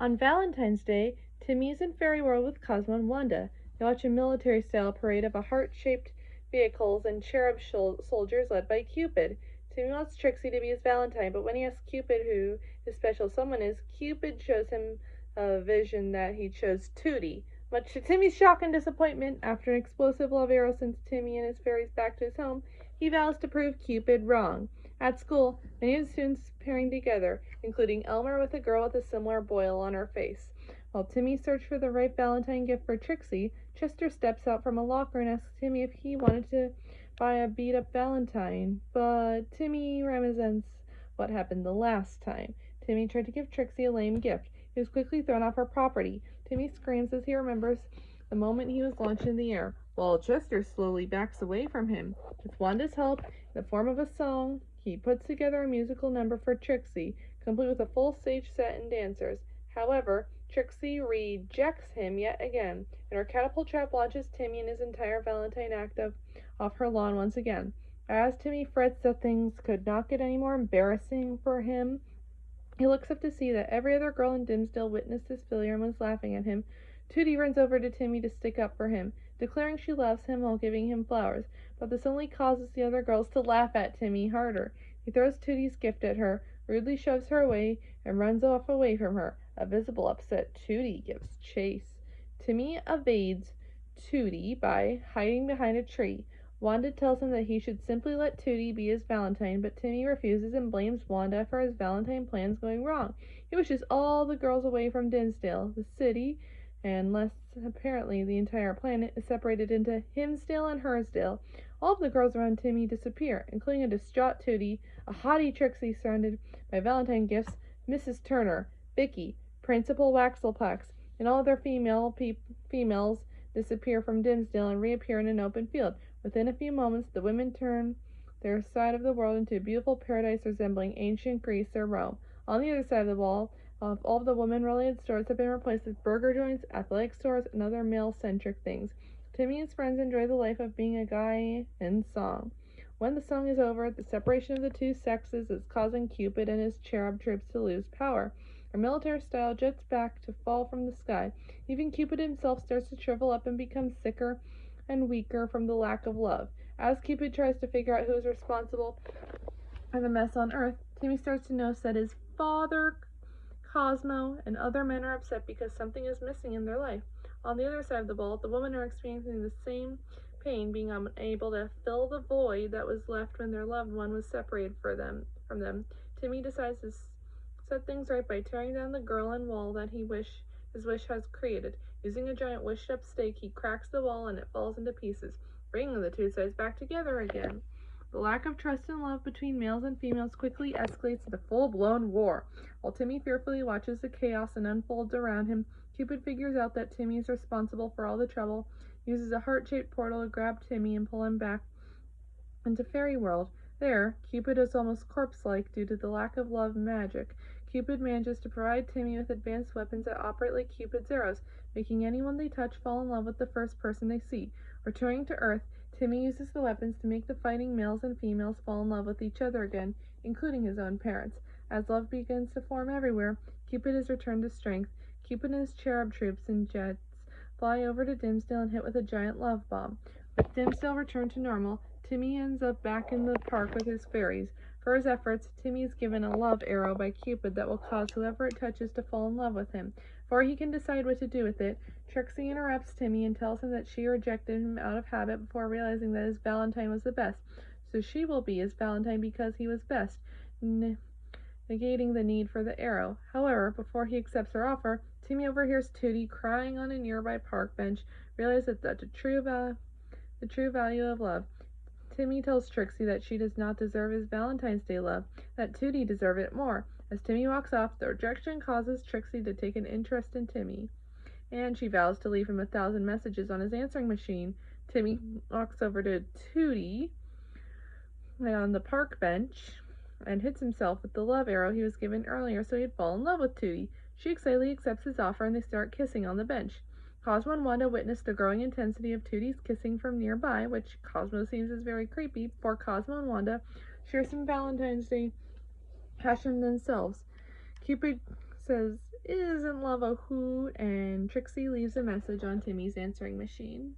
On Valentine's Day, Timmy is in Fairy World with Cosmo and Wanda. They watch a military-style parade of heart-shaped vehicles and cherub soldiers led by Cupid. Timmy wants Trixie to be his Valentine, but when he asks Cupid who his special someone is, Cupid shows him a vision that he chose Tootie. Much to Timmy's shock and disappointment, after an explosive love arrow sends Timmy and his fairies back to his home, he vows to prove Cupid wrong. At school, many of the students pairing together, including Elmer with a girl with a similar boil on her face. While Timmy searched for the right Valentine gift for Trixie, Chester steps out from a locker and asks Timmy if he wanted to buy a beat-up Valentine, but Timmy resents what happened the last time. Timmy tried to give Trixie a lame gift. He was quickly thrown off her property. Timmy screams as he remembers the moment he was launched in the air, while Chester slowly backs away from him. With Wanda's help, in the form of a song, he puts together a musical number for Trixie, complete with a full stage set and dancers. However, Trixie rejects him yet again, and her catapult trap launches Timmy and his entire Valentine act off her lawn once again. As Timmy frets that things could not get any more embarrassing for him, he looks up to see that every other girl in Dimmesdale witnessed his failure and was laughing at him. Tootie runs over to Timmy to stick up for him, declaring she loves him while giving him flowers, but this only causes the other girls to laugh at Timmy harder. He throws Tootie's gift at her, rudely shoves her away, and runs off away from her. A visible upset Tootie gives chase. Timmy evades Tootie by hiding behind a tree. Wanda tells him that he should simply let Tootie be his Valentine, but Timmy refuses and blames Wanda for his Valentine plans going wrong. He wishes all the girls away from Dimmesdale. The city, and less apparently the entire planet, is separated into Himsdale and Hersdale. All of the girls around Timmy disappear, including a distraught Tootie, a haughty Trixie surrounded by Valentine gifts, Mrs. Turner, Vicky, Principal Waxelpax, and all other females disappear from Dimmesdale and reappear in an open field. Within a few moments, the women turn their side of the world into a beautiful paradise resembling ancient Greece or Rome. On the other side of the wall, all of the women-related stores have been replaced with burger joints, athletic stores, and other male-centric things. Timmy and his friends enjoy the life of being a guy in song. When the song is over, the separation of the two sexes is causing Cupid and his cherub troops to lose power. A military-style jets back to fall from the sky. Even Cupid himself starts to shrivel up and become sicker and weaker from the lack of love. As Cupid tries to figure out who is responsible for the mess on Earth, Timmy starts to notice that his father, Cosmo, and other men are upset because something is missing in their life. On the other side of the ball, the women are experiencing the same pain, being unable to fill the void that was left when their loved one was separated from them. Timmy decides to set things right by tearing down the Guerlain wall that his wish has created. Using a giant wished-up stake, he cracks the wall and it falls into pieces, bringing the two sides back together again. The lack of trust and love between males and females quickly escalates into full-blown war. While Timmy fearfully watches the chaos and unfolds around him, Cupid figures out that Timmy is responsible for all the trouble, uses a heart-shaped portal to grab Timmy and pull him back into Fairy World. There, Cupid is almost corpse-like due to the lack of love magic. Cupid manages to provide Timmy with advanced weapons that operate like Cupid's arrows, making anyone they touch fall in love with the first person they see. Returning to Earth, Timmy uses the weapons to make the fighting males and females fall in love with each other again, including his own parents. As love begins to form everywhere, Cupid is returned to strength. Cupid and his cherub troops and jets fly over to Dimmesdale and hit with a giant love bomb. With Dimmesdale returned to normal, Timmy ends up back in the park with his fairies. For his efforts, Timmy is given a love arrow by Cupid that will cause whoever it touches to fall in love with him. Before he can decide what to do with it, Trixie interrupts Timmy and tells him that she rejected him out of habit before realizing that his Valentine was the best. So she will be his Valentine because he was best, negating the need for the arrow. However, before he accepts her offer, Timmy overhears Tootie crying on a nearby park bench, realizes that the true value of love. Timmy tells Trixie that she does not deserve his Valentine's Day love, that Tootie deserves it more. As Timmy walks off, the rejection causes Trixie to take an interest in Timmy, and she vows to leave him 1,000 messages on his answering machine. Timmy walks over to Tootie on the park bench and hits himself with the love arrow he was given earlier so he'd fall in love with Tootie. She excitedly accepts his offer and they start kissing on the bench. Cosmo and Wanda witness the growing intensity of Tootie's kissing from nearby, which Cosmo seems is very creepy, before Cosmo and Wanda share some Valentine's Day passion themselves. Cupid says Isn't love a hoot? And Trixie leaves a message on Timmy's answering machine.